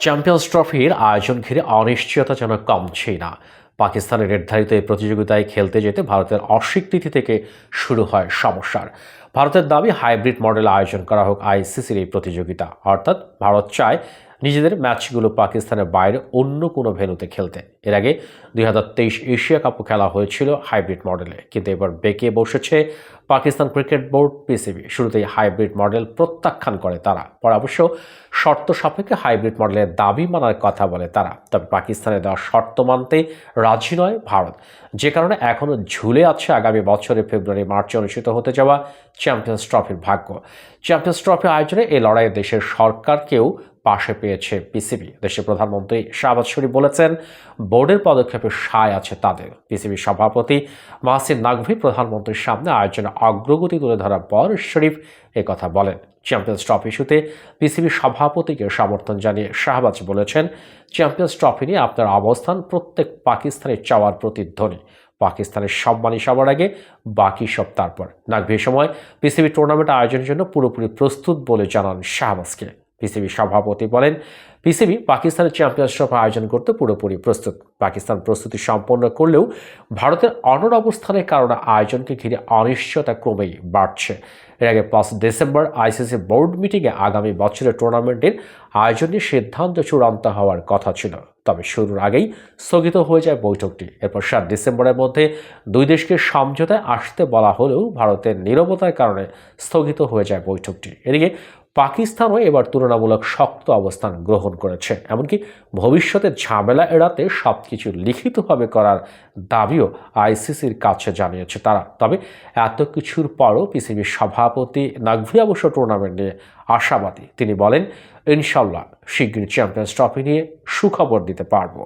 Champions ট্রফির আয়োজন ঘিরে অনিশ্চয়তা যেন কমছেই না। পাকিস্তানের নির্ধারিত এই প্রতিযোগিতায় খেলতে যেতে ভারতের অস্বীকৃতি থেকে শুরু হয় সমস্যার। ভারতের দাবি হাইব্রিড মডেল আয়োজন করা হোক আইসিসির এই প্রতিযোগিতা, অর্থাৎ ভারত চায় নিজেদের ম্যাচগুলো পাকিস্তানের বাইরে অন্য কোনো ভেন্যুতে খেলতে। এর আগে 2023 এশিয়া কাপও খেলা হয়েছিল হাইব্রিড মডেলে, কিন্তু এবার বেঁকে বসেছে পাকিস্তান ক্রিকেট বোর্ড পিসিবি। শুরুতেই হাইব্রিড মডেল প্রত্যাখ্যান করে তারা, পরে অবশ্য শর্ত সাপেক্ষে হাইব্রিড মডেলের দাবি মানার কথা বলে তারা। তবে পাকিস্তানের দেওয়া শর্ত মানতে রাজি নয় ভারত, যে কারণে এখনও ঝুলে আছে আগামী বছরের ফেব্রুয়ারি মার্চে অনুষ্ঠিত হতে যাওয়া চ্যাম্পিয়ন্স ট্রফির ভাগ্য। চ্যাম্পিয়ন্স ট্রফি আয়োজনে এই লড়াইয়ে দেশের সরকারকেও পাশে পেয়েছে পিসিবি। দেশের প্রধানমন্ত্রী শাহবাজ শরীফ বলেছেন, বোর্ডের পদক্ষেপে সায় আছে তাদের। পিসিবি সভাপতি মাহসিন নাকভি প্রধানমন্ত্রীর সামনে আয়োজনের অগ্রগতি তুলে ধরার পর শরীফ কথা বলেন। চ্যাম্পিয়ন্স ট্রফি ইস্যুতে পিসিবি সভাপতিকে সমর্থন জানিয়ে শাহবাজ বলেছেন, চ্যাম্পিয়ন্স ট্রফি নিয়ে আপনার অবস্থান প্রত্যেক পাকিস্তানের চাওয়ার প্রতিধ্বনি। পাকিস্তানের সম্মানই সবার আগে, বাকি সব তারপর। নাকভি সময় পিসিবি টুর্নামেন্ট আয়োজনের জন্য পুরোপুরি প্রস্তুত বলে জানান শাহবাজকে। পিসিবি সভাপতি বলেন, পিসিবি পাকিস্তানের চ্যাম্পিয়ন্স ট্রফি আয়োজন করতে পুরোপুরি প্রস্তুত। পাকিস্তান প্রস্তুতি সম্পন্ন করলেও ভারতের অনড় অবস্থানের কারণে আয়োজনকে ঘিরে অনিশ্চয়তা ক্রমেই বাড়ছে। এর আগে 5 ডিসেম্বর আইসিসি বোর্ড মিটিংয়ে আগামী বছরের টুর্নামেন্টের আয়োজন নিয়ে সিদ্ধান্ত চূড়ান্ত হওয়ার কথা ছিল, তবে শুরুর আগেই স্থগিত হয়ে যায় বৈঠকটি। এরপর 7 ডিসেম্বরের মধ্যে দুই দেশকে সমঝোতায় আসতে বলা হলেও ভারতের নীরবতার কারণে স্থগিত হয়ে যায় বৈঠকটি। এদিকে পাকিস্তানও এবার তুলনামূলক শক্ত অবস্থান গ্রহণ করেছে, এমনকি ভবিষ্যতে ঝামেলা এড়াতে সবকিছু লিখিতভাবে করার দাবিও আইসিসির কাছে জানিয়েছে তারা। তবে এত কিছুর পরও পিসিবির সভাপতি নাকভি অবশ্য টুর্নামেন্ট নিয়ে আশাবাদী। তিনি বলেন, ইনশাল্লাহ শিগগির চ্যাম্পিয়ন্স ট্রফি নিয়ে সুখবর দিতে পারবো।